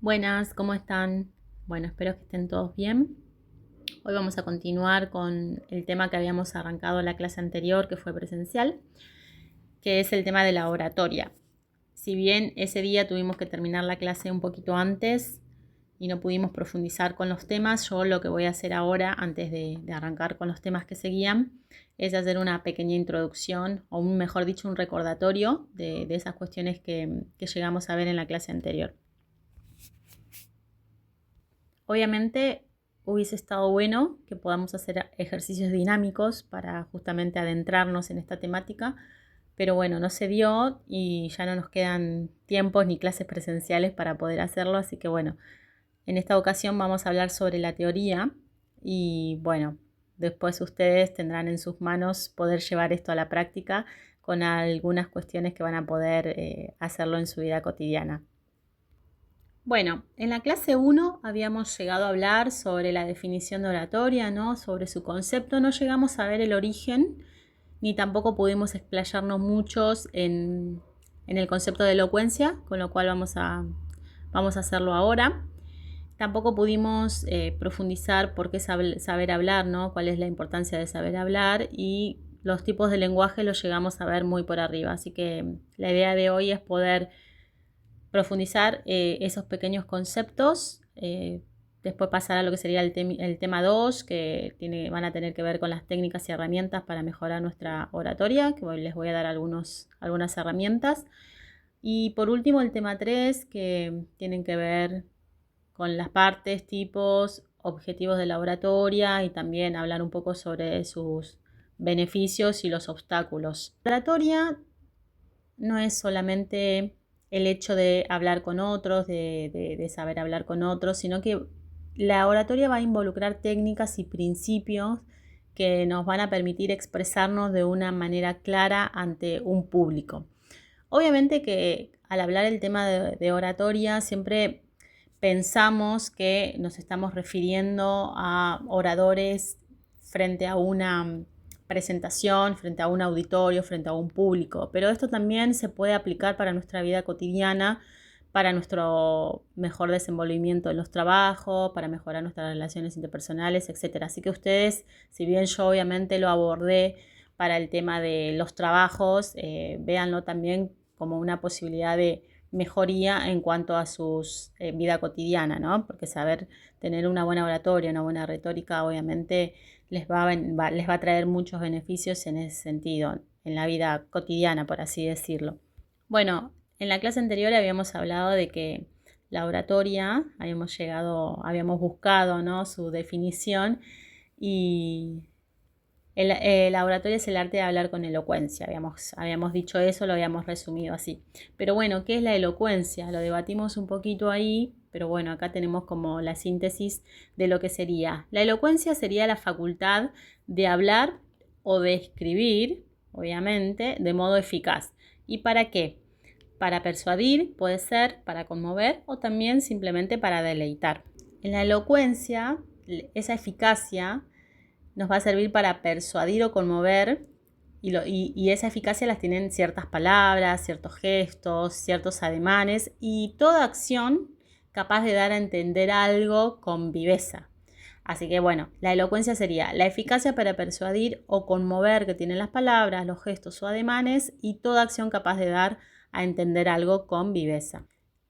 Buenas, ¿cómo están? Bueno, espero que estén todos bien. Hoy vamos a continuar con el tema que habíamos arrancado en la clase anterior, que fue presencial, que es el tema de la oratoria. Si bien ese día tuvimos que terminar la clase un poquito antes y no pudimos profundizar con los temas, yo lo que voy a hacer ahora, antes de arrancar con los temas que seguían, es hacer una pequeña introducción, o mejor dicho, un recordatorio de esas cuestiones que llegamos a ver en la clase anterior. Obviamente hubiese estado bueno que podamos hacer ejercicios dinámicos para justamente adentrarnos en esta temática, pero bueno, no se dio y ya no nos quedan tiempos ni clases presenciales para poder hacerlo, así que bueno, en esta ocasión vamos a hablar sobre la teoría y bueno, después ustedes tendrán en sus manos poder llevar esto a la práctica con algunas cuestiones que van a poder hacerlo en su vida cotidiana. Bueno, en la clase 1 habíamos llegado a hablar sobre la definición de oratoria, ¿no? Sobre su concepto. No llegamos a ver el origen, ni tampoco pudimos explayarnos muchos en el concepto de elocuencia, con lo cual vamos a hacerlo ahora. Tampoco pudimos profundizar por qué saber hablar, ¿no? Cuál es la importancia de saber hablar y los tipos de lenguaje los llegamos a ver muy por arriba. Así que la idea de hoy es poder profundizar esos pequeños conceptos, después pasar a lo que sería el tema 2, que van a tener que ver con las técnicas y herramientas para mejorar nuestra oratoria, que les voy a dar algunas herramientas. Y por último el tema 3, que tienen que ver con las partes, tipos, objetivos de la oratoria y también hablar un poco sobre sus beneficios y los obstáculos. La oratoria no es solamente el hecho de hablar con otros, de saber hablar con otros, sino que la oratoria va a involucrar técnicas y principios que nos van a permitir expresarnos de una manera clara ante un público. Obviamente que al hablar el tema de oratoria siempre pensamos que nos estamos refiriendo a oradores frente a una presentación, frente a un auditorio, frente a un público, pero esto también se puede aplicar para nuestra vida cotidiana, para nuestro mejor desenvolvimiento en los trabajos, para mejorar nuestras relaciones interpersonales, etc. Así que ustedes, si bien yo obviamente lo abordé para el tema de los trabajos, véanlo también como una posibilidad de mejoría en cuanto a su vida cotidiana, ¿no? Porque saber tener una buena oratoria, una buena retórica, obviamente les va a traer muchos beneficios en ese sentido, en la vida cotidiana, por así decirlo. Bueno, en la clase anterior habíamos hablado de que la oratoria, habíamos buscado, ¿no?, su definición, y la oratoria es el arte de hablar con elocuencia. Habíamos dicho eso, lo habíamos resumido así. Pero bueno, ¿qué es la elocuencia? Lo debatimos un poquito ahí, pero bueno, acá tenemos como la síntesis de lo que sería. La elocuencia sería la facultad de hablar o de escribir, obviamente, de modo eficaz. ¿Y para qué? Para persuadir, puede ser, para conmover o también simplemente para deleitar. En la elocuencia, esa eficacia nos va a servir para persuadir o conmover, y esa eficacia las tienen ciertas palabras, ciertos gestos, ciertos ademanes y toda acción capaz de dar a entender algo con viveza. Así que bueno, la elocuencia sería la eficacia para persuadir o conmover que tienen las palabras, los gestos o ademanes y toda acción capaz de dar a entender algo con viveza.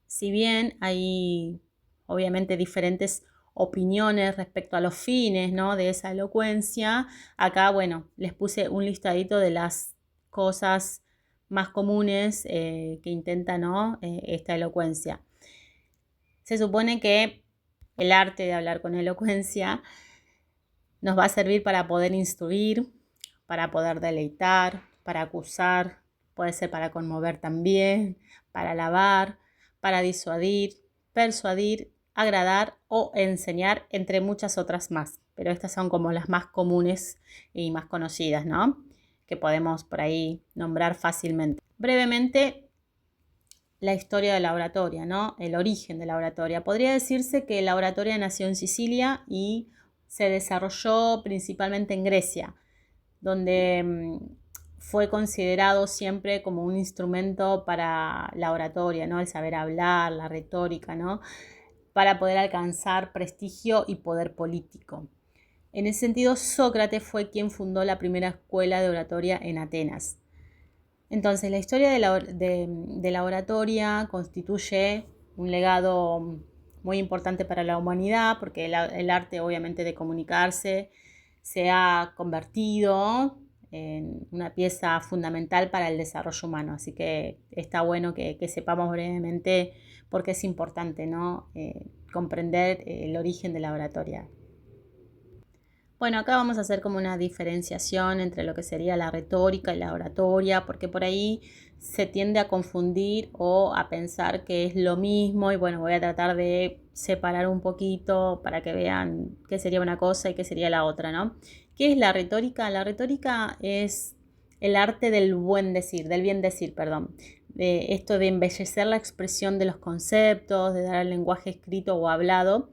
Si bien hay obviamente diferentes opiniones respecto a los fines, ¿no?, de esa elocuencia, acá, bueno, les puse un listadito de las cosas más comunes que intenta, ¿no?, esta elocuencia. Se supone que el arte de hablar con elocuencia nos va a servir para poder instruir, para poder deleitar, para acusar, puede ser para conmover también, para alabar, para disuadir, persuadir, agradar o enseñar, entre muchas otras más. Pero estas son como las más comunes y más conocidas, ¿no?, que podemos por ahí nombrar fácilmente. Brevemente, la historia de la oratoria, ¿no?, el origen de la oratoria. Podría decirse que la oratoria nació en Sicilia y se desarrolló principalmente en Grecia, donde fue considerado siempre como un instrumento para la oratoria, ¿no?, el saber hablar, la retórica, ¿no? para poder alcanzar prestigio y poder político. En ese sentido, Sócrates fue quien fundó la primera escuela de oratoria en Atenas. Entonces, la historia de la oratoria constituye un legado muy importante para la humanidad, porque el arte, obviamente, de comunicarse se ha convertido en una pieza fundamental para el desarrollo humano. Así que está bueno que sepamos brevemente por qué es importante, ¿no? Comprender el origen de la oratoria. Bueno, acá vamos a hacer como una diferenciación entre lo que sería la retórica y la oratoria, porque por ahí se tiende a confundir o a pensar que es lo mismo, y bueno, voy a tratar de separar un poquito para que vean qué sería una cosa y qué sería la otra, ¿no? ¿Qué es la retórica? La retórica es el arte del buen decir, del bien decir, perdón. De esto de embellecer la expresión de los conceptos, de dar al lenguaje escrito o hablado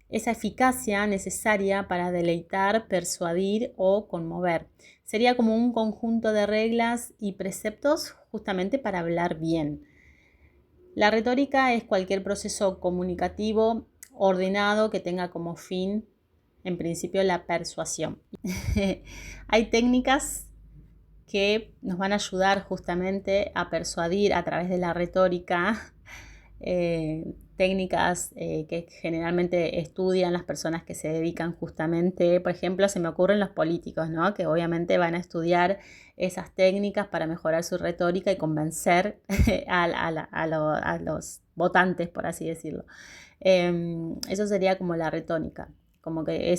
esa eficacia necesaria para deleitar, persuadir o conmover. Sería como un conjunto de reglas y preceptos justamente para hablar bien. La retórica es cualquier proceso comunicativo ordenado que tenga como fin, en principio, la persuasión. Hay técnicas que nos van a ayudar justamente a persuadir a través de la retórica, técnicas que generalmente estudian las personas que se dedican justamente, por ejemplo, se me ocurren los políticos, ¿no? Que obviamente van a estudiar esas técnicas para mejorar su retórica y convencer a los votantes, por así decirlo. Eso sería como la retórica, como que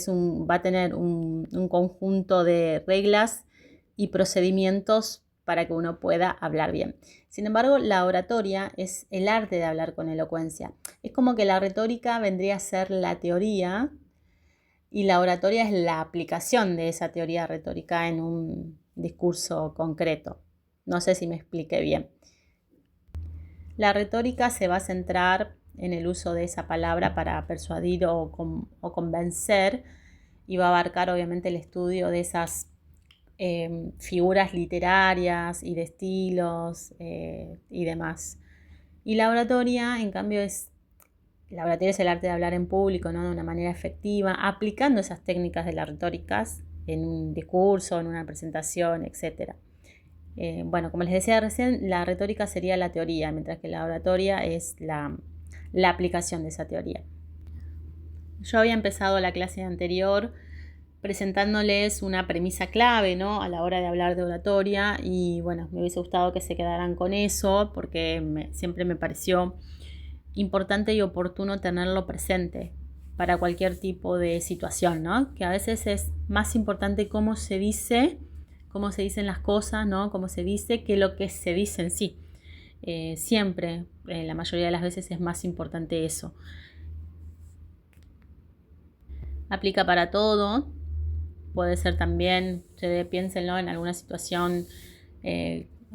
va a tener un conjunto de reglas y procedimientos para que uno pueda hablar bien. Sin embargo, la oratoria es el arte de hablar con elocuencia. Es como que la retórica vendría a ser la teoría y la oratoria es la aplicación de esa teoría retórica en un discurso concreto. No sé si me expliqué bien. La retórica se va a centrar en el uso de esa palabra para persuadir o convencer, y va a abarcar obviamente el estudio de esas figuras literarias y de estilos y demás. Y la oratoria, en cambio, es el arte de hablar en público, ¿no? De una manera efectiva, aplicando esas técnicas de las retóricas en un discurso, en una presentación, etc. Bueno, como les decía recién, la retórica sería la teoría, mientras que la oratoria es la aplicación de esa teoría. Yo había empezado la clase anterior presentándoles una premisa clave, ¿no? A la hora de hablar de oratoria, y bueno, me hubiese gustado que se quedaran con eso porque siempre me pareció importante y oportuno tenerlo presente para cualquier tipo de situación, ¿no? Que a veces es más importante cómo se dicen las cosas, ¿no? Cómo se dice que lo que se dice en sí. Siempre, la mayoría de las veces es más importante eso. Aplica para todo. Puede ser también, piénsenlo en alguna situación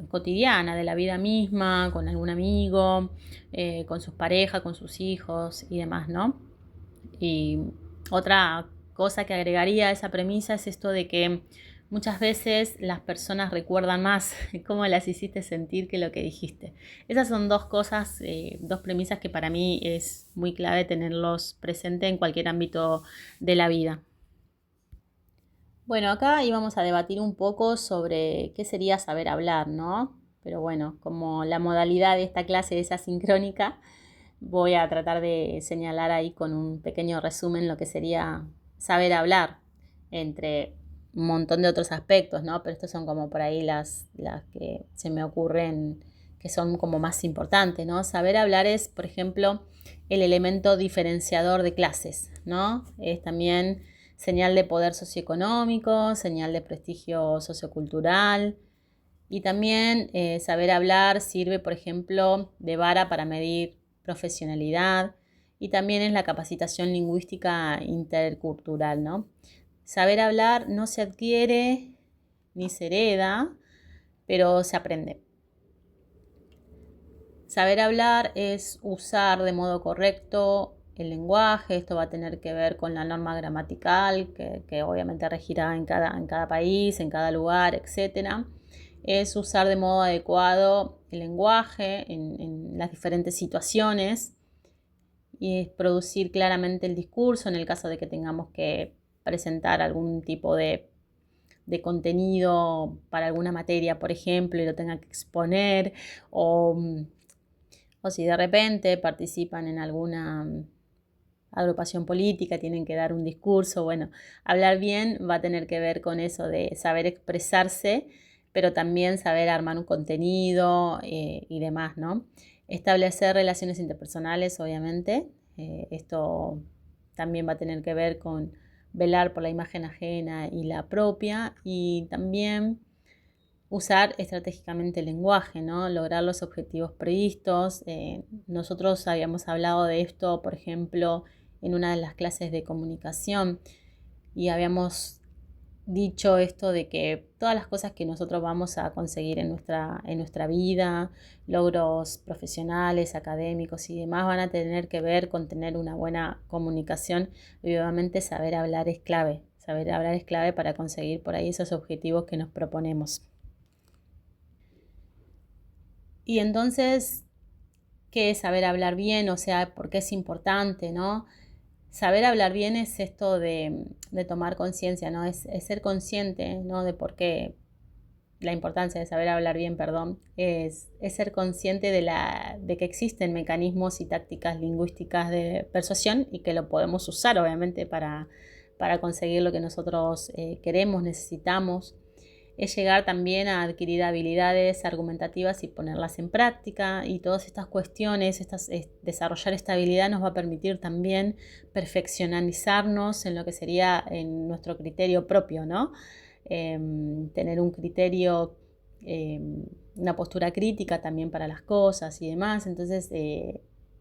cotidiana de la vida misma, con algún amigo, con sus parejas, con sus hijos y demás, ¿no? Y otra cosa que agregaría a esa premisa es esto de que muchas veces las personas recuerdan más cómo las hiciste sentir que lo que dijiste. Esas son dos cosas, dos premisas que para mí es muy clave tenerlos presente en cualquier ámbito de la vida. Bueno, acá íbamos a debatir un poco sobre qué sería saber hablar, ¿no? Pero bueno, como la modalidad de esta clase es asincrónica, voy a tratar de señalar ahí con un pequeño resumen lo que sería saber hablar, entre un montón de otros aspectos, ¿no? Pero estos son como por ahí las que se me ocurren que son como más importantes, ¿no? Saber hablar es, por ejemplo, el elemento diferenciador de clases, ¿no? Es también señal de poder socioeconómico, señal de prestigio sociocultural, y también saber hablar sirve, por ejemplo, de vara para medir profesionalidad, y también es la capacitación lingüística intercultural, ¿no? Saber hablar no se adquiere ni se hereda, pero se aprende. Saber hablar es usar de modo correcto el lenguaje. Esto va a tener que ver con la norma gramatical que obviamente regirá en cada país, en cada lugar, etc. Es usar de modo adecuado el lenguaje en las diferentes situaciones y producir claramente el discurso en el caso de que tengamos que presentar algún tipo de contenido para alguna materia, por ejemplo, y lo tenga que exponer, o, o si de repente participan en alguna agrupación política, tienen que dar un discurso. Bueno, hablar bien va a tener que ver con eso de saber expresarse, pero también saber armar un contenido y demás, ¿no? Establecer relaciones interpersonales, obviamente. Esto también va a tener que ver con velar por la imagen ajena y la propia, y también usar estratégicamente el lenguaje, ¿no? Lograr los objetivos previstos. Nosotros habíamos hablado de esto, por ejemplo, en una de las clases de comunicación, y habíamos dicho esto de que todas las cosas que nosotros vamos a conseguir en nuestra vida, logros profesionales, académicos y demás, van a tener que ver con tener una buena comunicación, y obviamente saber hablar es clave. Saber hablar es clave para conseguir por ahí esos objetivos que nos proponemos. Y entonces, ¿qué es saber hablar bien? O sea, ¿por qué es importante, no? Saber hablar bien es esto de tomar conciencia, ¿no? Es ser consciente, ¿no? De por qué la importancia de saber hablar bien, perdón, es ser consciente de que existen mecanismos y tácticas lingüísticas de persuasión y que lo podemos usar, obviamente, para conseguir lo que nosotros queremos, necesitamos. Es llegar también a adquirir habilidades argumentativas y ponerlas en práctica, y todas estas cuestiones, desarrollar esta habilidad nos va a permitir también perfeccionalizarnos en lo que sería en nuestro criterio propio, ¿no? Tener un criterio, una postura crítica también para las cosas y demás. Entonces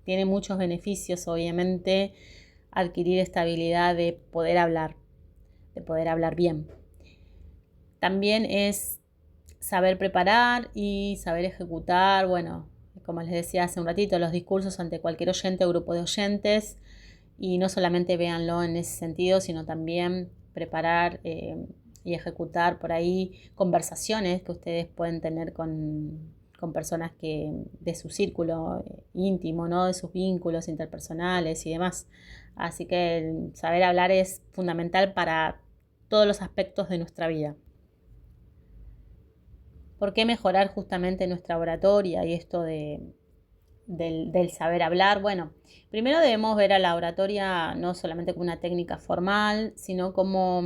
tiene muchos beneficios, obviamente, adquirir esta habilidad de poder hablar bien. También es saber preparar y saber ejecutar, bueno, como les decía hace un ratito, los discursos ante cualquier oyente o grupo de oyentes, y no solamente véanlo en ese sentido, sino también preparar y ejecutar por ahí conversaciones que ustedes pueden tener con personas de su círculo íntimo, ¿no? De sus vínculos interpersonales y demás. Así que el saber hablar es fundamental para todos los aspectos de nuestra vida. ¿Por qué mejorar justamente nuestra oratoria y esto del saber hablar? Bueno, primero debemos ver a la oratoria no solamente como una técnica formal, sino como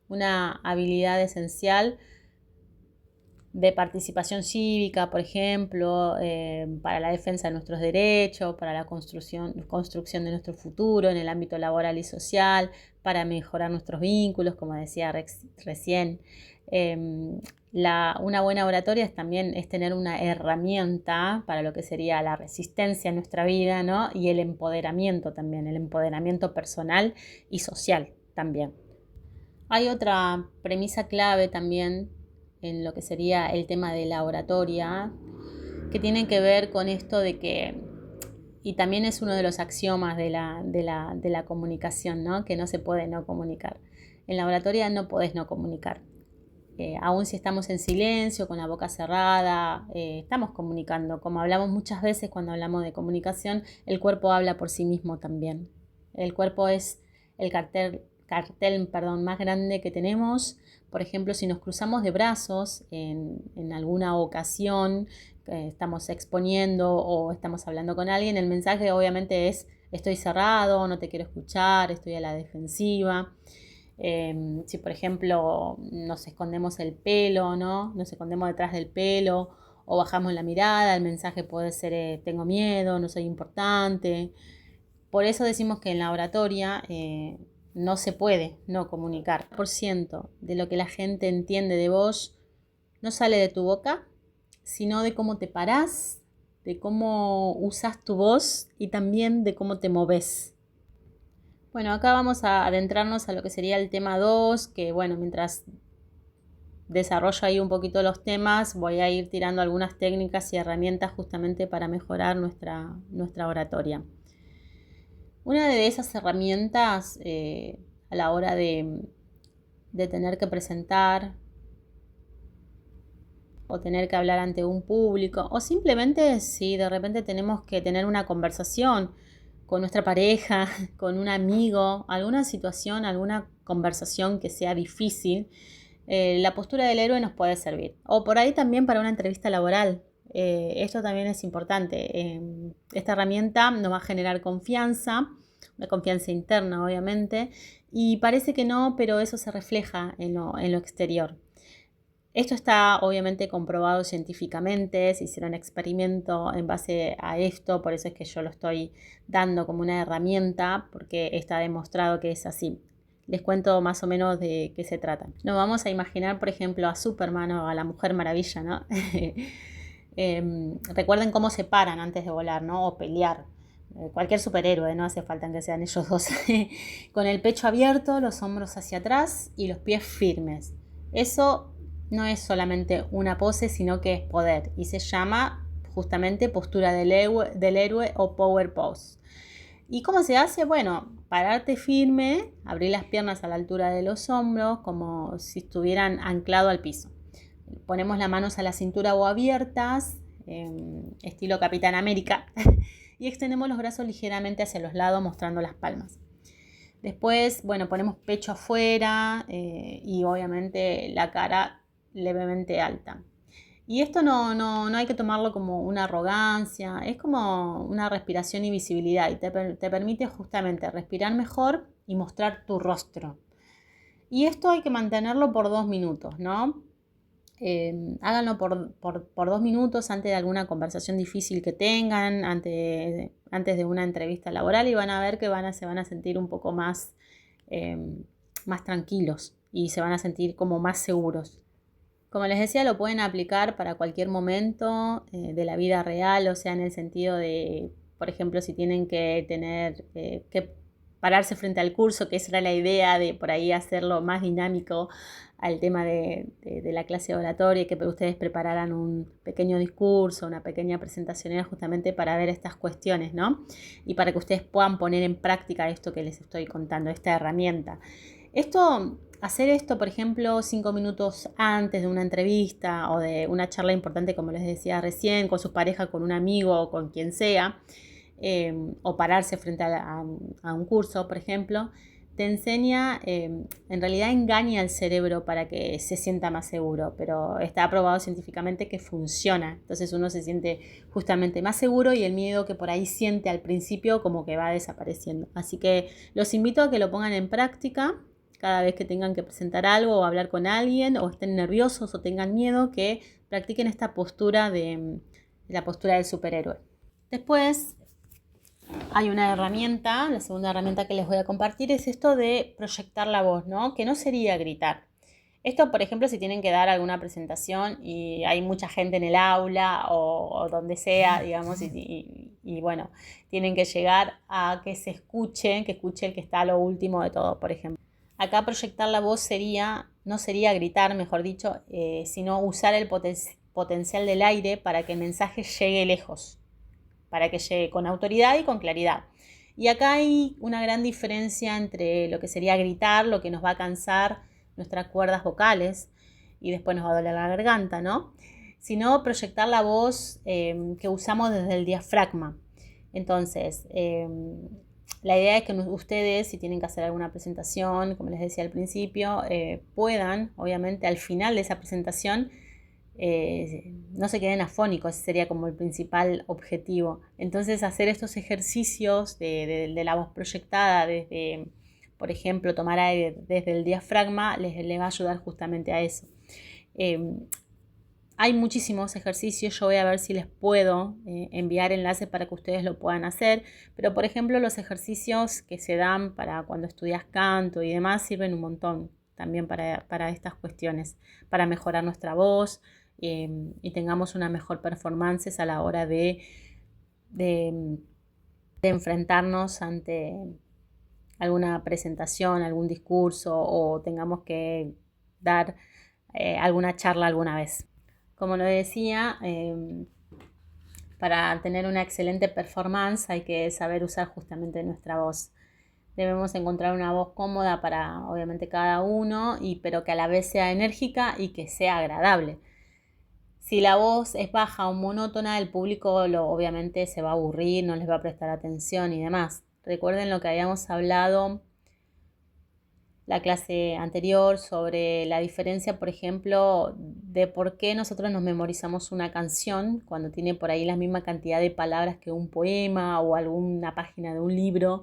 una habilidad esencial de participación cívica, por ejemplo, para la defensa de nuestros derechos, para la construcción de nuestro futuro en el ámbito laboral y social, para mejorar nuestros vínculos, como decía recién. Una buena oratoria también es tener una herramienta para lo que sería la resistencia en nuestra vida, ¿no? Y el empoderamiento también, el empoderamiento personal y social también. Hay otra premisa clave también en lo que sería el tema de la oratoria, que tiene que ver con esto de que, y también es uno de los axiomas de la comunicación, ¿no? Que no se puede no comunicar. En la oratoria no podés no comunicar. Aún si estamos en silencio, con la boca cerrada, estamos comunicando. Como hablamos muchas veces cuando hablamos de comunicación, el cuerpo habla por sí mismo también. El cuerpo es el cartel más grande que tenemos. Por ejemplo, si nos cruzamos de brazos en alguna ocasión, estamos exponiendo o estamos hablando con alguien, el mensaje obviamente es: estoy cerrado, no te quiero escuchar, estoy a la defensiva. Si por ejemplo nos escondemos el pelo, ¿no? Nos escondemos detrás del pelo o bajamos la mirada, el mensaje puede ser tengo miedo, no soy importante. Por eso decimos que en la oratoria no se puede no comunicar. 1% de lo que la gente entiende de vos no sale de tu boca, sino de cómo te parás, de cómo usas tu voz y también de cómo te moves. Bueno, acá vamos a adentrarnos a lo que sería el tema 2, que bueno, mientras desarrollo ahí un poquito los temas, voy a ir tirando algunas técnicas y herramientas justamente para mejorar nuestra oratoria. Una de esas herramientas a la hora de tener que presentar o tener que hablar ante un público, o simplemente si de repente tenemos que tener una conversación con nuestra pareja, con un amigo, alguna situación, alguna conversación que sea difícil, la postura del héroe nos puede servir. O por ahí también para una entrevista laboral. Esto también es importante. Esta herramienta nos va a generar confianza, una confianza interna obviamente, y parece que no, pero eso se refleja en lo exterior. Esto está obviamente comprobado científicamente, se hicieron experimentos en base a esto, por eso es que yo lo estoy dando como una herramienta, porque está demostrado que es así. Les cuento más o menos de qué se trata. Nos vamos a imaginar, por ejemplo, a Superman o a la Mujer Maravilla, ¿no? Recuerden cómo se paran antes de volar, ¿no? O pelear. Cualquier superhéroe, no hace falta que sean ellos dos. Con el pecho abierto, los hombros hacia atrás y los pies firmes. Eso no es solamente una pose, sino que es poder y se llama justamente postura del héroe o power pose. ¿Y cómo se hace? Bueno, pararte firme, abrir las piernas a la altura de los hombros como si estuvieran anclado al piso. Ponemos las manos a la cintura o abiertas, estilo Capitán América, y extendemos los brazos ligeramente hacia los lados mostrando las palmas. Después, bueno, ponemos pecho afuera y obviamente la cara levemente alta. Y esto no hay que tomarlo como una arrogancia, es como una respiración y visibilidad y te permite justamente respirar mejor y mostrar tu rostro. Y esto hay que mantenerlo por 2 minutos, ¿no? Háganlo por 2 minutos antes de alguna conversación difícil que tengan, antes de una entrevista laboral y van a ver que se van a sentir un poco más tranquilos y se van a sentir como más seguros. Como les decía, lo pueden aplicar para cualquier momento de la vida real, o sea, en el sentido de, por ejemplo, si tienen que tener que pararse frente al curso, que esa era la idea de por ahí hacerlo más dinámico al tema de la clase oratoria, que ustedes prepararan un pequeño discurso, una pequeña presentación, era justamente para ver estas cuestiones, ¿no? Y para que ustedes puedan poner en práctica esto que les estoy contando, esta herramienta. Hacer esto, por ejemplo, 5 minutos antes de una entrevista o de una charla importante, como les decía recién, con su pareja, con un amigo o con quien sea, o pararse frente a un curso, por ejemplo, te enseña, en realidad engaña al cerebro para que se sienta más seguro, pero está probado científicamente que funciona. Entonces uno se siente justamente más seguro y el miedo que por ahí siente al principio como que va desapareciendo. Así que los invito a que lo pongan en práctica cada vez que tengan que presentar algo o hablar con alguien o estén nerviosos o tengan miedo, que practiquen esta postura de la postura del superhéroe. Después hay una herramienta, la segunda herramienta que les voy a compartir es esto de proyectar la voz, ¿no? Que no sería gritar. Esto, por ejemplo, si tienen que dar alguna presentación y hay mucha gente en el aula o donde sea, digamos, y bueno, tienen que llegar a que se escuche, que escuche el que está a lo último de todo, por ejemplo. Acá proyectar la voz no sería gritar, mejor dicho, sino usar el potencial del aire para que el mensaje llegue lejos, para que llegue con autoridad y con claridad. Y acá hay una gran diferencia entre lo que sería gritar, lo que nos va a cansar nuestras cuerdas vocales y después nos va a doler la garganta, ¿no? Sino proyectar la voz que usamos desde el diafragma. Entonces, la idea es que ustedes, si tienen que hacer alguna presentación, como les decía al principio, puedan, obviamente, al final de esa presentación, no se queden afónicos, ese sería como el principal objetivo. Entonces, hacer estos ejercicios de la voz proyectada desde, por ejemplo, tomar aire desde el diafragma, les va a ayudar justamente a eso. Hay muchísimos ejercicios, yo voy a ver si les puedo enviar enlaces para que ustedes lo puedan hacer, pero por ejemplo los ejercicios que se dan para cuando estudias canto y demás sirven un montón también para estas cuestiones, para mejorar nuestra voz y tengamos una mejor performance a la hora de enfrentarnos ante alguna presentación, algún discurso o tengamos que dar alguna charla alguna vez. Como lo decía, para tener una excelente performance hay que saber usar justamente nuestra voz. Debemos encontrar una voz cómoda para obviamente cada uno, pero que a la vez sea enérgica y que sea agradable. Si la voz es baja o monótona, el público obviamente se va a aburrir, no les va a prestar atención y demás. Recuerden lo que habíamos hablado la clase anterior sobre la diferencia, por ejemplo, de por qué nosotros nos memorizamos una canción cuando tiene por ahí la misma cantidad de palabras que un poema o alguna página de un libro.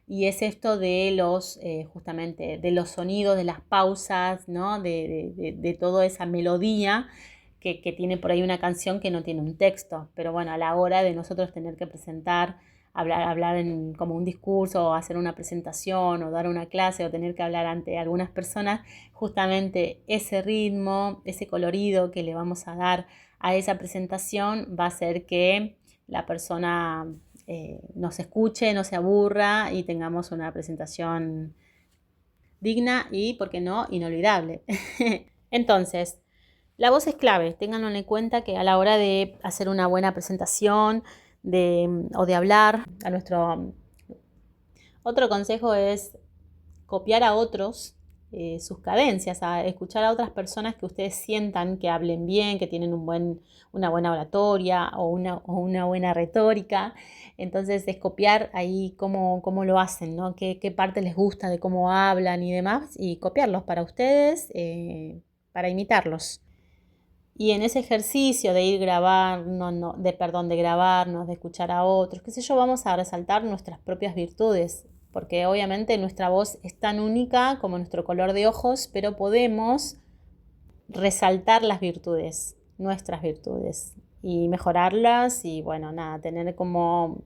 Y es esto de justamente, de los sonidos, de las pausas, ¿no? De toda esa melodía que tiene por ahí una canción que no tiene un texto. Pero bueno, a la hora de nosotros tener que presentar, hablar como un discurso o hacer una presentación o dar una clase o tener que hablar ante algunas personas, justamente ese ritmo, ese colorido que le vamos a dar a esa presentación va a hacer que la persona nos escuche, no se aburra y tengamos una presentación digna y, ¿por qué no?, inolvidable. Entonces, la voz es clave, ténganlo en cuenta que a la hora de hacer una buena presentación o de hablar a nuestro... Otro consejo es copiar a otros sus cadencias, a escuchar a otras personas que ustedes sientan que hablen bien, que tienen una buena oratoria o una buena retórica. Entonces es copiar ahí cómo lo hacen, ¿no? Qué parte les gusta de cómo hablan y demás, y copiarlos para ustedes, para imitarlos. Y en ese ejercicio de ir de grabarnos, de escuchar a otros, qué sé yo, vamos a resaltar nuestras propias virtudes, porque obviamente nuestra voz es tan única como nuestro color de ojos, pero podemos resaltar las virtudes, nuestras virtudes, y mejorarlas y bueno, nada, tener como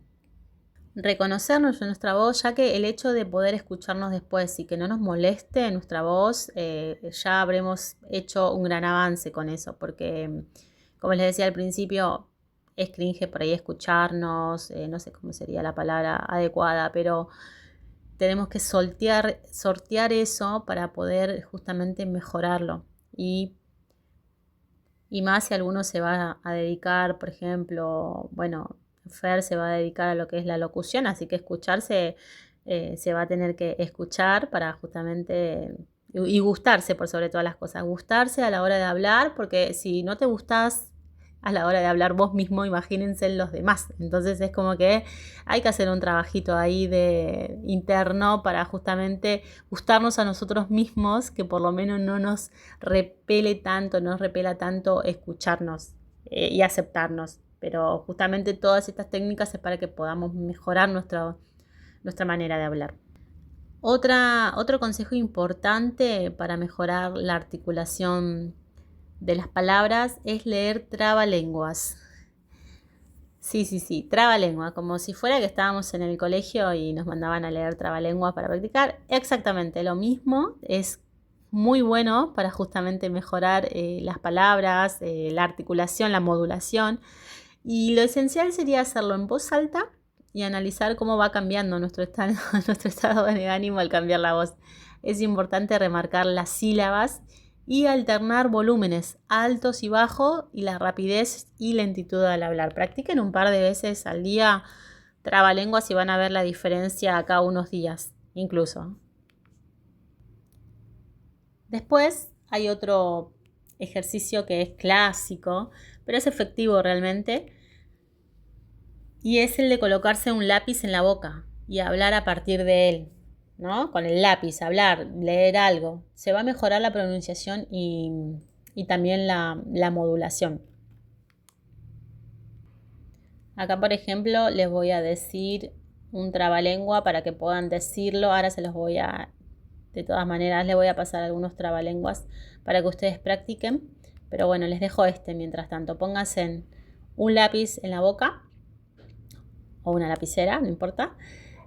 reconocernos en nuestra voz, ya que el hecho de poder escucharnos después y que no nos moleste nuestra voz, ya habremos hecho un gran avance con eso, porque como les decía al principio, es cringe por ahí escucharnos, no sé cómo sería la palabra adecuada, pero tenemos que sortear eso para poder justamente mejorarlo. Y más si alguno se va a dedicar, por ejemplo, bueno, Fer se va a dedicar a lo que es la locución, así que escucharse, se va a tener que escuchar para justamente, y gustarse por sobre todas las cosas, gustarse a la hora de hablar, porque si no te gustás a la hora de hablar vos mismo, imagínense los demás. Entonces es como que hay que hacer un trabajito ahí de interno para justamente gustarnos a nosotros mismos, que por lo menos no nos repela tanto escucharnos y aceptarnos. Pero justamente todas estas técnicas es para que podamos mejorar nuestra manera de hablar. Otro consejo importante para mejorar la articulación de las palabras es leer trabalenguas. Sí, trabalengua, como si fuera que estábamos en el colegio y nos mandaban a leer trabalenguas para practicar. Exactamente lo mismo, es muy bueno para justamente mejorar las palabras, la articulación, la modulación. Y lo esencial sería hacerlo en voz alta y analizar cómo va cambiando nuestro estado de ánimo al cambiar la voz. Es importante remarcar las sílabas y alternar volúmenes altos y bajos y la rapidez y lentitud al hablar. Practiquen un par de veces al día trabalenguas y van a ver la diferencia a cada unos días, incluso. Después hay otro ejercicio que es clásico, pero es efectivo realmente, y es el de colocarse un lápiz en la boca y hablar a partir de él, ¿no? Con el lápiz, hablar, leer algo. Se va a mejorar la pronunciación y también la modulación. Acá, por ejemplo, les voy a decir un trabalengua para que puedan decirlo. Ahora de todas maneras, les voy a pasar algunos trabalenguas para que ustedes practiquen. Pero bueno, les dejo mientras tanto. Pónganse un lápiz en la boca o una lapicera, no importa.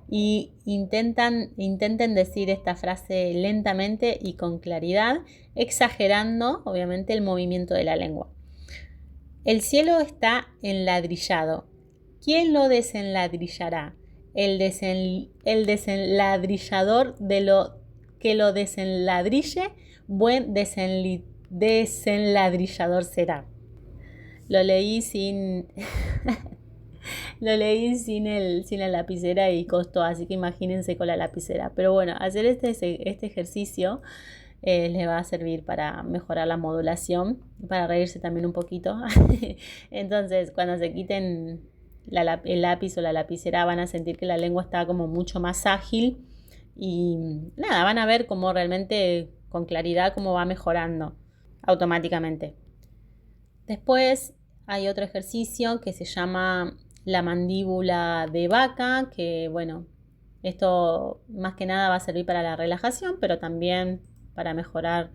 Y intenten decir esta frase lentamente y con claridad, exagerando obviamente el movimiento de la lengua. El cielo está enladrillado. ¿Quién lo desenladrillará? El desenladrillador de lo que lo desenladrille, buen desenladrillador será. Lo leí sin... Lo leí sin la lapicera y costó, así que imagínense con la lapicera. Pero bueno, hacer este ejercicio les va a servir para mejorar la modulación, para reírse también un poquito. Entonces, cuando se quiten el lápiz o la lapicera, van a sentir que la lengua está como mucho más ágil y nada, van a ver cómo realmente con claridad cómo va mejorando automáticamente. Después hay otro ejercicio que se llama la mandíbula de vaca, que bueno, esto más que nada va a servir para la relajación, pero también para mejorar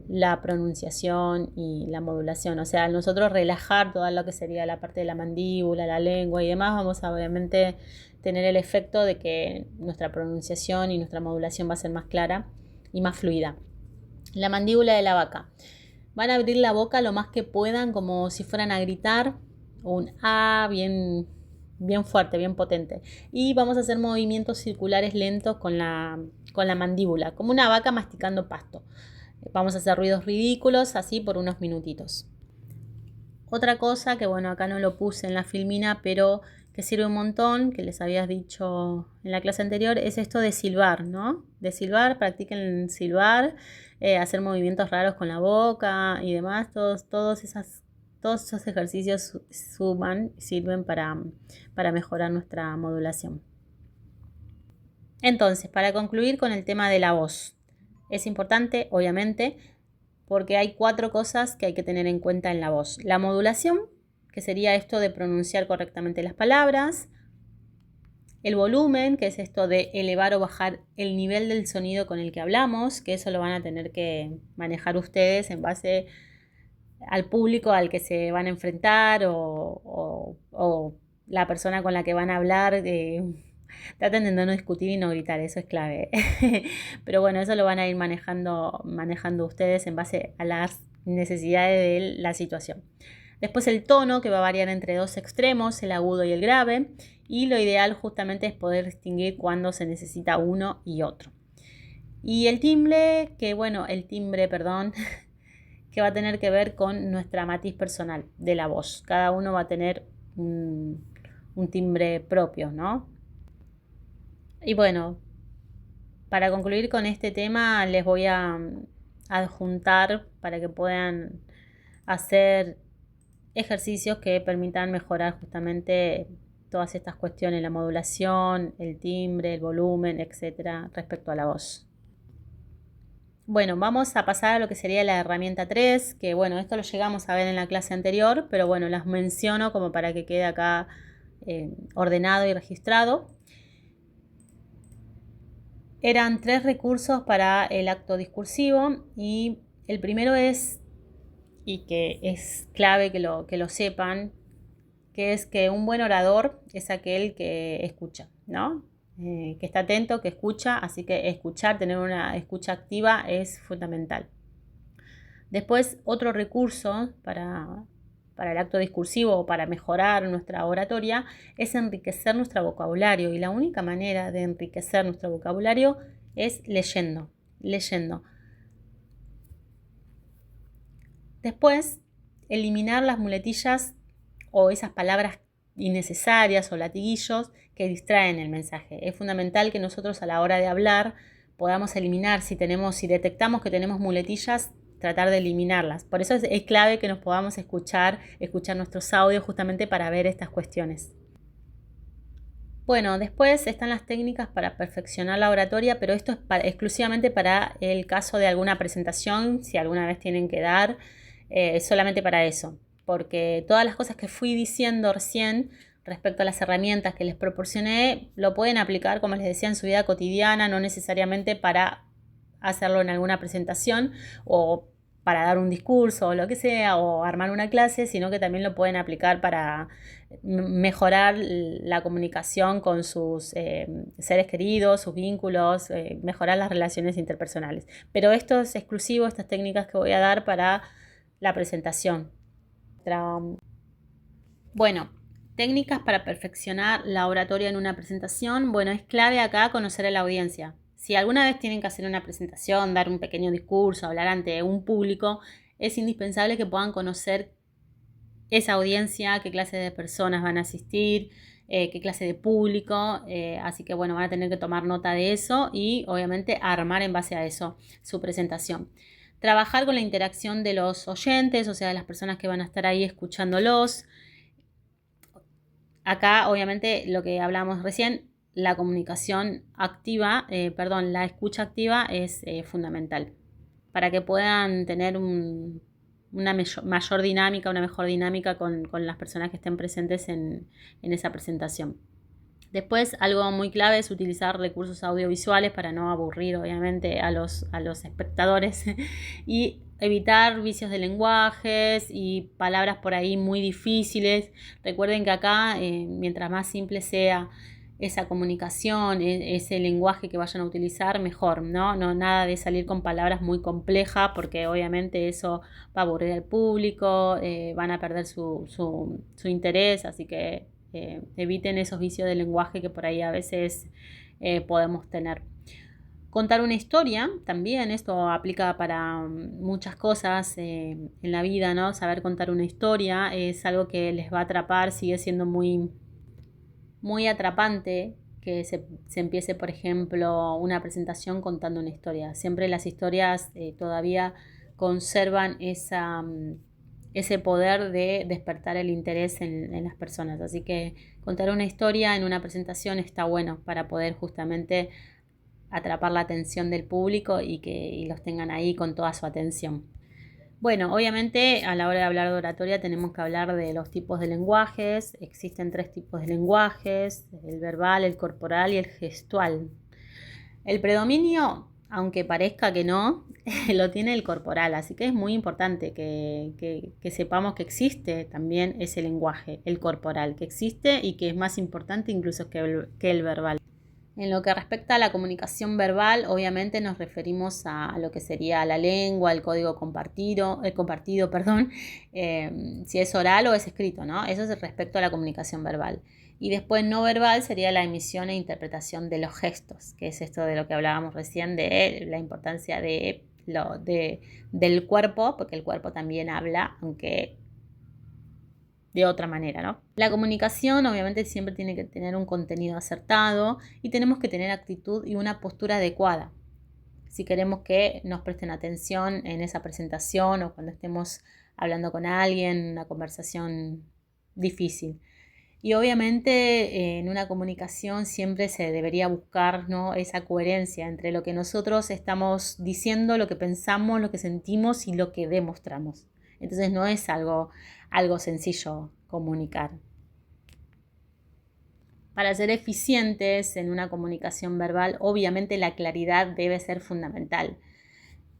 la pronunciación y la modulación. O sea, al nosotros relajar toda lo que sería la parte de la mandíbula, la lengua y demás, vamos a obviamente tener el efecto de que nuestra pronunciación y nuestra modulación va a ser más clara y más fluida. La mandíbula de la vaca. Van a abrir la boca lo más que puedan, como si fueran a gritar un A bien fuerte, bien potente. Y vamos a hacer movimientos circulares lentos con la mandíbula, como una vaca masticando pasto. Vamos a hacer ruidos ridículos así por unos minutitos. Otra cosa que bueno, acá no lo puse en la filmina, pero que sirve un montón, que les habías dicho en la clase anterior, es esto de silbar, ¿no? De silbar, practiquen silbar, hacer movimientos raros con la boca y demás. Todos esos ejercicios sirven para mejorar nuestra modulación. Entonces, para concluir con el tema de la voz, es importante, obviamente, porque hay 4 cosas que hay que tener en cuenta en la voz. La modulación, que sería esto de pronunciar correctamente las palabras. El volumen, que es esto de elevar o bajar el nivel del sonido con el que hablamos, que eso lo van a tener que manejar ustedes en base al público al que se van a enfrentar o la persona con la que van a hablar. Traten de no discutir y no gritar, eso es clave. Pero bueno, eso lo van a ir manejando ustedes en base a las necesidades de la situación. Después el tono, que va a variar entre 2 extremos, el agudo y el grave. Y lo ideal justamente es poder distinguir cuándo se necesita uno y otro. Y el timbre, que va a tener que ver con nuestra matiz personal de la voz. Cada uno va a tener un timbre propio, ¿no? Y bueno, para concluir con este tema, les voy a adjuntar para que puedan hacer ejercicios que permitan mejorar justamente todas estas cuestiones, la modulación, el timbre, el volumen, etcétera, respecto a la voz. Bueno, vamos a pasar a lo que sería la herramienta 3, que bueno, esto lo llegamos a ver en la clase anterior, pero bueno, las menciono como para que quede acá ordenado y registrado. Eran 3 recursos para el acto discursivo y el primero es, y que es clave que lo sepan, que es que un buen orador es aquel que escucha, ¿no? Que está atento, que escucha, así que escuchar, tener una escucha activa es fundamental. Después, otro recurso para el acto discursivo o para mejorar nuestra oratoria es enriquecer nuestro vocabulario, y la única manera de enriquecer nuestro vocabulario es leyendo. Después, eliminar las muletillas o esas palabras innecesarias o latiguillos que distraen el mensaje. Es fundamental que nosotros a la hora de hablar podamos eliminar, si detectamos que tenemos muletillas, tratar de eliminarlas. Por eso es clave que nos podamos escuchar nuestros audios justamente para ver estas cuestiones. Bueno, después están las técnicas para perfeccionar la oratoria, pero esto es exclusivamente para el caso de alguna presentación, si alguna vez tienen que dar, solamente para eso. Porque todas las cosas que fui diciendo recién respecto a las herramientas que les proporcioné, lo pueden aplicar, como les decía, en su vida cotidiana, no necesariamente para hacerlo en alguna presentación o para dar un discurso o lo que sea, o armar una clase, sino que también lo pueden aplicar para mejorar la comunicación con sus seres queridos, sus vínculos, mejorar las relaciones interpersonales. Pero esto es exclusivo, estas técnicas que voy a dar para la presentación. Bueno, técnicas para perfeccionar la oratoria en una presentación. Bueno, es clave acá conocer a la audiencia. Si alguna vez tienen que hacer una presentación, dar un pequeño discurso, hablar ante un público, es indispensable que puedan conocer esa audiencia, qué clase de personas van a asistir, qué clase de público, así que bueno, van a tener que tomar nota de eso y obviamente armar en base a eso su presentación. Trabajar con la interacción de los oyentes, o sea, de las personas que van a estar ahí escuchándolos. Acá, obviamente, lo que hablábamos recién, la comunicación activa, la escucha activa es fundamental para que puedan tener una mayor dinámica, una mejor dinámica con las personas que estén presentes en esa presentación. Después, algo muy clave es utilizar recursos audiovisuales para no aburrir, obviamente, a los espectadores y evitar vicios de lenguajes y palabras por ahí muy difíciles. Recuerden que acá, mientras más simple sea esa comunicación, ese lenguaje que vayan a utilizar, mejor, ¿no? No nada de salir con palabras muy complejas, porque obviamente eso va a aburrir al público, van a perder su interés, así que eviten esos vicios de lenguaje que por ahí a veces podemos tener. Contar una historia, también esto aplica para muchas cosas en la vida, ¿no? Saber contar una historia es algo que les va a atrapar, sigue siendo muy, muy atrapante que se empiece, por ejemplo, una presentación contando una historia. Siempre las historias todavía conservan ese poder de despertar el interés en las personas. Así que contar una historia en una presentación está bueno para poder justamente atrapar la atención del público y los tengan ahí con toda su atención. Bueno, obviamente a la hora de hablar de oratoria tenemos que hablar de los tipos de lenguajes. Existen 3 tipos de lenguajes: el verbal, el corporal y el gestual. El predominio, aunque parezca que no, lo tiene el corporal, así que es muy importante que sepamos que existe también ese lenguaje, el corporal, que existe y que es más importante incluso que el verbal. En lo que respecta a la comunicación verbal, obviamente nos referimos a lo que sería la lengua, el código compartido, si es oral o es escrito, ¿no? Eso es respecto a la comunicación verbal. Y después no verbal sería la emisión e interpretación de los gestos, que es esto de lo que hablábamos recién, de la importancia del cuerpo, porque el cuerpo también habla, aunque de otra manera, ¿no? La comunicación obviamente siempre tiene que tener un contenido acertado y tenemos que tener actitud y una postura adecuada. Si queremos que nos presten atención en esa presentación o cuando estemos hablando con alguien, una conversación difícil. Y obviamente en una comunicación siempre se debería buscar, ¿no?, esa coherencia entre lo que nosotros estamos diciendo, lo que pensamos, lo que sentimos y lo que demostramos. Entonces no es algo sencillo comunicar. Para ser eficientes en una comunicación verbal, obviamente la claridad debe ser fundamental.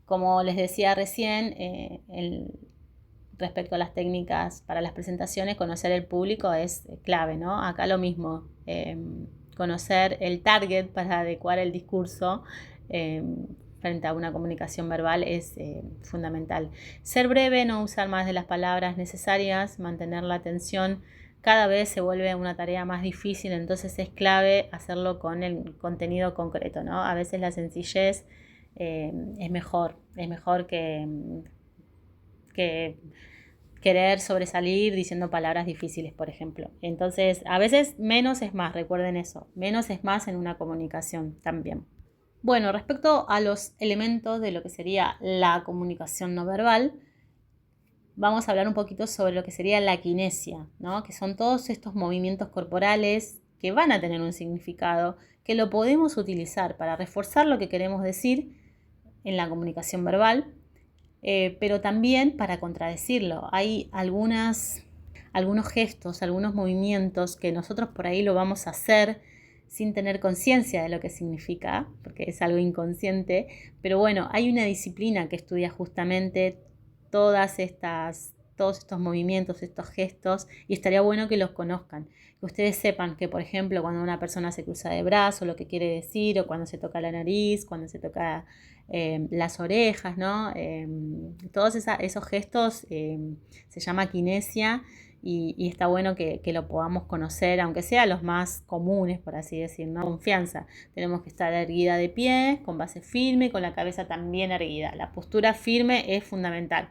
Como les decía recién, respecto a las técnicas para las presentaciones, conocer el público es clave, ¿no? Acá lo mismo, conocer el target para adecuar el discurso frente a una comunicación verbal es fundamental. Ser breve, no usar más de las palabras necesarias, mantener la atención. Cada vez se vuelve una tarea más difícil, entonces es clave hacerlo con el contenido concreto, ¿no? A veces la sencillez es mejor que querer sobresalir diciendo palabras difíciles, por ejemplo. Entonces, a veces menos es más, recuerden eso. Menos es más en una comunicación también. Bueno, respecto a los elementos de lo que sería la comunicación no verbal, vamos a hablar un poquito sobre lo que sería la kinesia, ¿no? Que son todos estos movimientos corporales que van a tener un significado, que lo podemos utilizar para reforzar lo que queremos decir en la comunicación verbal, pero también para contradecirlo. Hay algunos gestos, algunos movimientos que nosotros por ahí lo vamos a hacer sin tener conciencia de lo que significa, porque es algo inconsciente, pero bueno, hay una disciplina que estudia justamente todos estos movimientos, estos gestos, y estaría bueno que los conozcan, que ustedes sepan que, por ejemplo, cuando una persona se cruza de brazos, lo que quiere decir, o cuando se toca la nariz, cuando se toca las orejas, ¿no? Todos esos gestos se llama kinesia y está bueno que lo podamos conocer, aunque sea los más comunes, por así decirlo, ¿no? Confianza. Tenemos que estar erguida de pie, con base firme, con la cabeza también erguida. La postura firme es fundamental.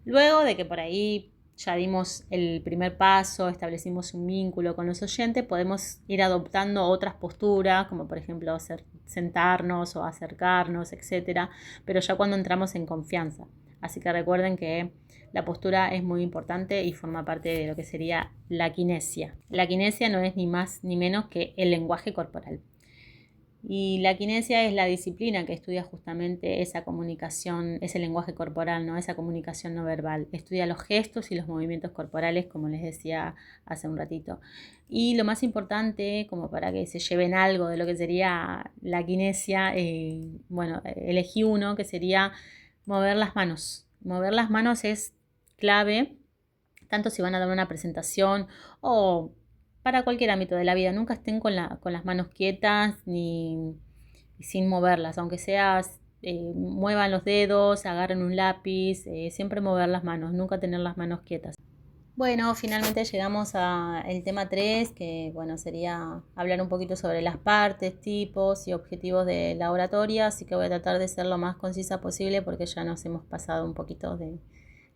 Luego de que por ahí ya dimos el primer paso, establecimos un vínculo con los oyentes, podemos ir adoptando otras posturas, como por ejemplo sentarnos o acercarnos, etcétera, pero ya cuando entramos en confianza. Así que recuerden que la postura es muy importante y forma parte de lo que sería la kinesia. La kinesia no es ni más ni menos que el lenguaje corporal. Y la kinesia es la disciplina que estudia justamente esa comunicación, ese lenguaje corporal, ¿no? Esa comunicación no verbal. Estudia los gestos y los movimientos corporales, como les decía hace un ratito. Y lo más importante, como para que se lleven algo de lo que sería la kinesia, elegí uno que sería mover las manos. Mover las manos es clave, tanto si van a dar una presentación o para cualquier ámbito de la vida. Nunca estén con las manos quietas ni sin moverlas, aunque sea muevan los dedos, agarren un lápiz, siempre mover las manos, nunca tener las manos quietas. Bueno, finalmente llegamos al tema 3, que bueno, sería hablar un poquito sobre las partes, tipos y objetivos de la oratoria, así que voy a tratar de ser lo más concisa posible porque ya nos hemos pasado un poquito de...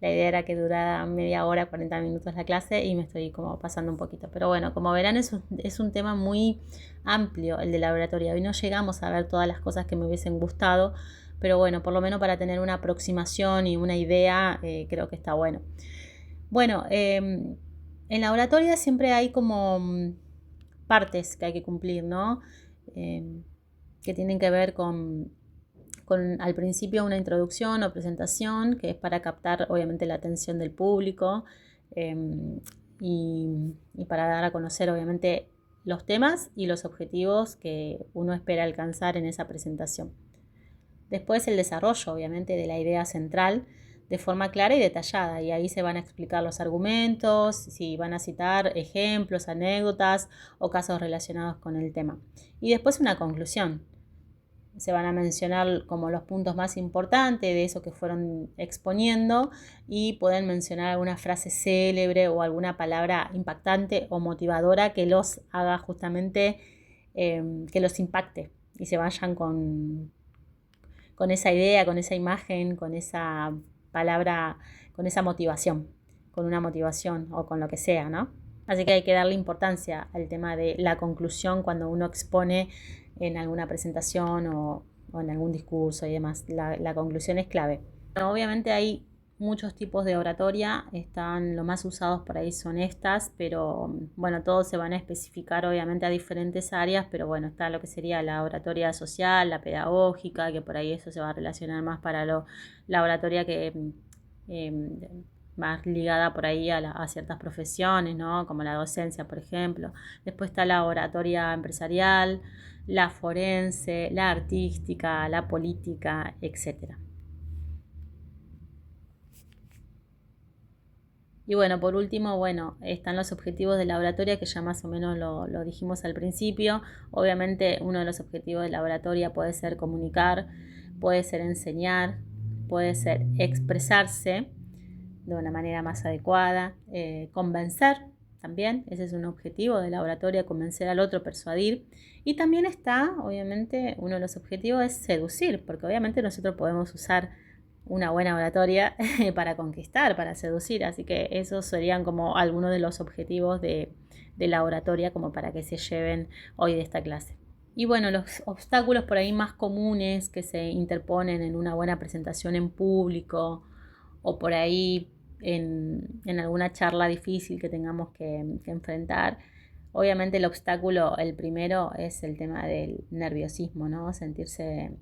La idea era que durara media hora, 40 minutos la clase y me estoy como pasando un poquito. Pero bueno, como verán es un tema muy amplio el de la oratoria. Hoy no llegamos a ver todas las cosas que me hubiesen gustado, pero bueno, por lo menos para tener una aproximación y una idea, creo que está bueno. Bueno, en la oratoria siempre hay como partes que hay que cumplir, ¿no? Que tienen que ver con al principio una introducción o presentación, que es para captar obviamente la atención del público y para dar a conocer obviamente los temas y los objetivos que uno espera alcanzar en esa presentación. Después el desarrollo obviamente de la idea central de forma clara y detallada, y ahí se van a explicar los argumentos, si van a citar ejemplos, anécdotas o casos relacionados con el tema. Y después una conclusión. Se van a mencionar como los puntos más importantes de eso que fueron exponiendo y pueden mencionar alguna frase célebre o alguna palabra impactante o motivadora que los haga justamente, que los impacte y se vayan con esa idea, con esa imagen, con esa palabra, con esa motivación, con una motivación o con lo que sea, ¿no? Así que hay que darle importancia al tema de la conclusión cuando uno expone en alguna presentación o en algún discurso y demás. La conclusión es clave. Bueno, obviamente hay muchos tipos de oratoria, están los más usados por ahí son estas, pero bueno, todos se van a especificar obviamente a diferentes áreas, pero bueno, está lo que sería la oratoria social, la pedagógica, que por ahí eso se va a relacionar más para la oratoria que más ligada por ahí a ciertas profesiones, ¿no? Como la docencia, por ejemplo. Después está la oratoria empresarial, la forense, la artística, la política, etcétera. Y bueno, por último, bueno, están los objetivos de la oratoria que ya más o menos lo dijimos al principio. Obviamente uno de los objetivos de la oratoria puede ser comunicar, puede ser enseñar, puede ser expresarse de una manera más adecuada, convencer también, ese es un objetivo de la oratoria, convencer al otro, persuadir. Y también está, obviamente, uno de los objetivos es seducir, porque obviamente nosotros podemos usar una buena oratoria para conquistar, para seducir, así que esos serían como algunos de los objetivos de la oratoria como para que se lleven hoy de esta clase. Y bueno, los obstáculos por ahí más comunes que se interponen en una buena presentación en público o por ahí en alguna charla difícil que tengamos que enfrentar. Obviamente el obstáculo, el primero, es el tema del nerviosismo, ¿no? Sentirse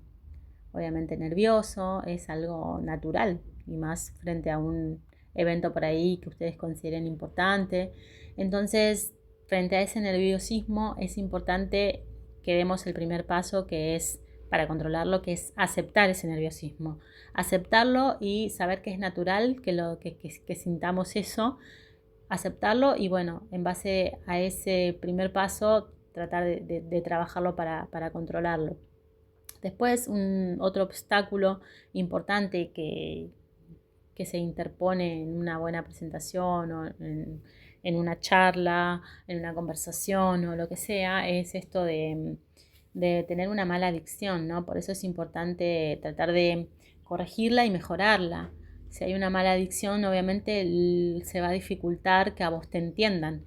obviamente nervioso, es algo natural y más frente a un evento por ahí que ustedes consideren importante. Entonces, frente a ese nerviosismo es importante que demos el primer paso, que es para controlarlo, que es aceptar ese nerviosismo, aceptarlo y saber que es natural que sintamos eso, aceptarlo y bueno, en base a ese primer paso tratar de trabajarlo para controlarlo. Después, otro obstáculo importante que se interpone en una buena presentación o en una charla, en una conversación o lo que sea, es esto de tener una mala dicción, ¿no? Por eso es importante tratar de corregirla y mejorarla. Si hay una mala dicción, obviamente se va a dificultar que a vos te entiendan.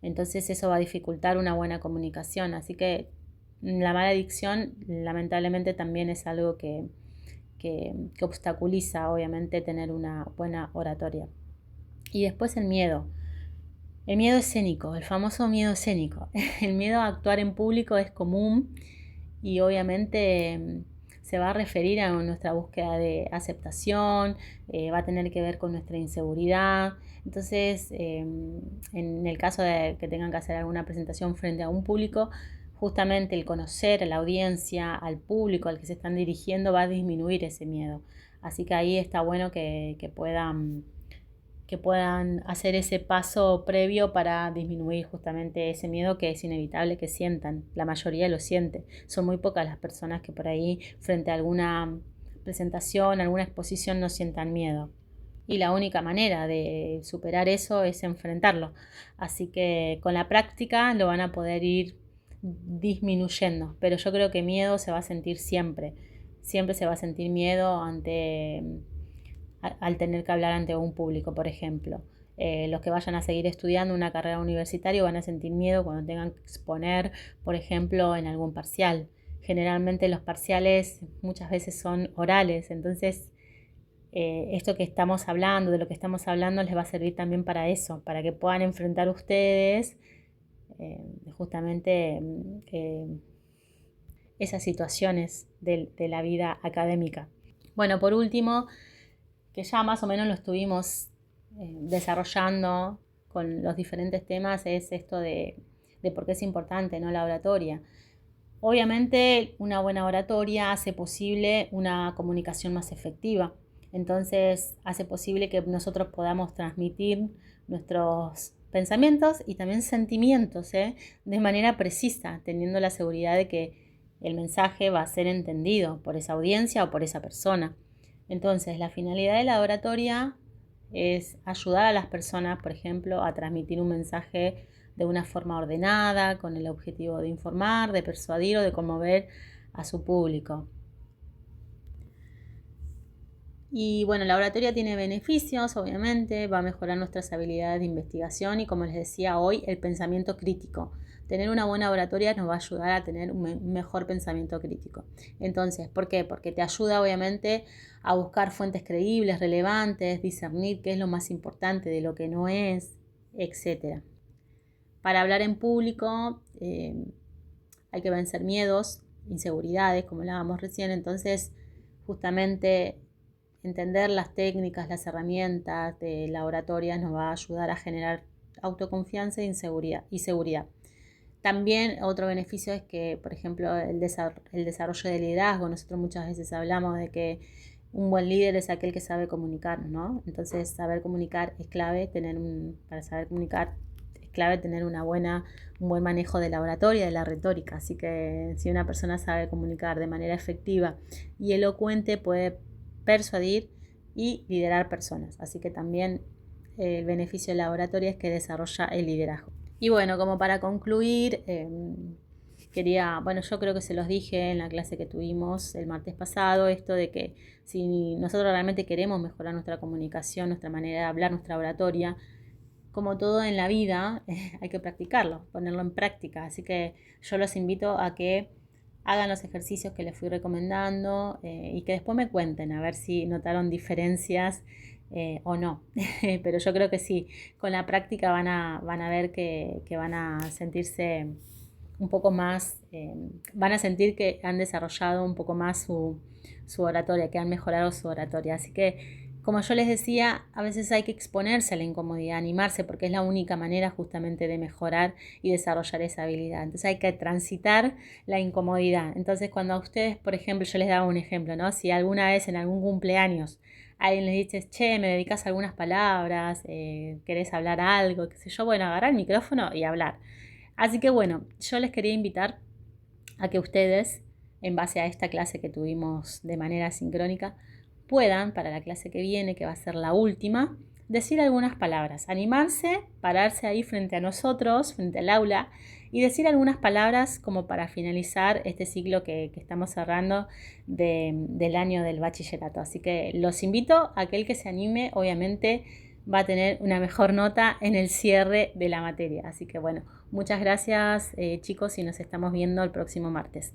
Entonces eso va a dificultar una buena comunicación. Así que la mala dicción lamentablemente también es algo que obstaculiza, obviamente, tener una buena oratoria. Y después el miedo. El miedo escénico, el famoso miedo escénico. El miedo a actuar en público es común y obviamente se va a referir a nuestra búsqueda de aceptación, va a tener que ver con nuestra inseguridad. Entonces, en el caso de que tengan que hacer alguna presentación frente a un público, justamente el conocer a la audiencia, al público al que se están dirigiendo, va a disminuir ese miedo. Así que ahí está bueno que puedan hacer ese paso previo para disminuir justamente ese miedo que es inevitable que sientan. La mayoría lo siente. Son muy pocas las personas que por ahí frente a alguna presentación, alguna exposición no sientan miedo. Y la única manera de superar eso es enfrentarlo. Así que con la práctica lo van a poder ir disminuyendo. Pero yo creo que miedo se va a sentir siempre. Siempre se va a sentir miedo al tener que hablar ante un público, por ejemplo. Los que vayan a seguir estudiando una carrera universitaria van a sentir miedo cuando tengan que exponer, por ejemplo, en algún parcial. Generalmente los parciales muchas veces son orales, entonces esto que estamos hablando, de lo que estamos hablando, les va a servir también para eso, para que puedan enfrentar ustedes justamente esas situaciones de la vida académica. Bueno, por último, que ya más o menos lo estuvimos desarrollando con los diferentes temas, es esto de por qué es importante, ¿no?, la oratoria. Obviamente una buena oratoria hace posible una comunicación más efectiva. Entonces hace posible que nosotros podamos transmitir nuestros pensamientos y también sentimientos de manera precisa, teniendo la seguridad de que el mensaje va a ser entendido por esa audiencia o por esa persona. Entonces, la finalidad de la oratoria es ayudar a las personas, por ejemplo, a transmitir un mensaje de una forma ordenada, con el objetivo de informar, de persuadir o de conmover a su público. Y bueno, la oratoria tiene beneficios, obviamente, va a mejorar nuestras habilidades de investigación y, como les decía hoy, el pensamiento crítico. Tener una buena oratoria nos va a ayudar a tener un mejor pensamiento crítico. Entonces, ¿por qué? Porque te ayuda obviamente a buscar fuentes creíbles, relevantes, discernir qué es lo más importante de lo que no es, etc. Para hablar en público hay que vencer miedos, inseguridades, como hablábamos recién. Entonces, justamente entender las técnicas, las herramientas de la oratoria nos va a ayudar a generar autoconfianza y seguridad. También otro beneficio es que, por ejemplo, el desarrollo del liderazgo. Nosotros muchas veces hablamos de que un buen líder es aquel que sabe comunicar, ¿no? Entonces, saber comunicar es clave, para saber comunicar es clave tener un buen manejo de la oratoria, de la retórica. Así que si una persona sabe comunicar de manera efectiva y elocuente, puede persuadir y liderar personas. Así que también el beneficio de la oratoria es que desarrolla el liderazgo. Y bueno, como para concluir, yo creo que se los dije en la clase que tuvimos el martes pasado, esto de que si nosotros realmente queremos mejorar nuestra comunicación, nuestra manera de hablar, nuestra oratoria, como todo en la vida, hay que practicarlo, ponerlo en práctica. Así que yo los invito a que hagan los ejercicios que les fui recomendando y que después me cuenten a ver si notaron diferencias o no. Pero yo creo que sí, con la práctica van a ver que van a sentirse un poco más, van a sentir que han desarrollado un poco más su oratoria, que han mejorado su oratoria. Así que, como yo les decía, a veces hay que exponerse a la incomodidad, animarse, porque es la única manera justamente de mejorar y desarrollar esa habilidad. Entonces hay que transitar la incomodidad. Entonces, cuando a ustedes, por ejemplo, yo les daba un ejemplo, ¿no? Si alguna vez en algún cumpleaños alguien les dice, che, me dedicas algunas palabras, querés hablar algo, qué sé yo, bueno, agarrar el micrófono y hablar. Así que bueno, yo les quería invitar a que ustedes, en base a esta clase que tuvimos de manera sincrónica, puedan, para la clase que viene, que va a ser la última, decir algunas palabras, animarse, pararse ahí frente a nosotros, frente al aula, y decir algunas palabras como para finalizar este ciclo que estamos cerrando del año del bachillerato. Así que los invito, a aquel que se anime, obviamente va a tener una mejor nota en el cierre de la materia. Así que bueno, muchas gracias chicos y nos estamos viendo el próximo martes.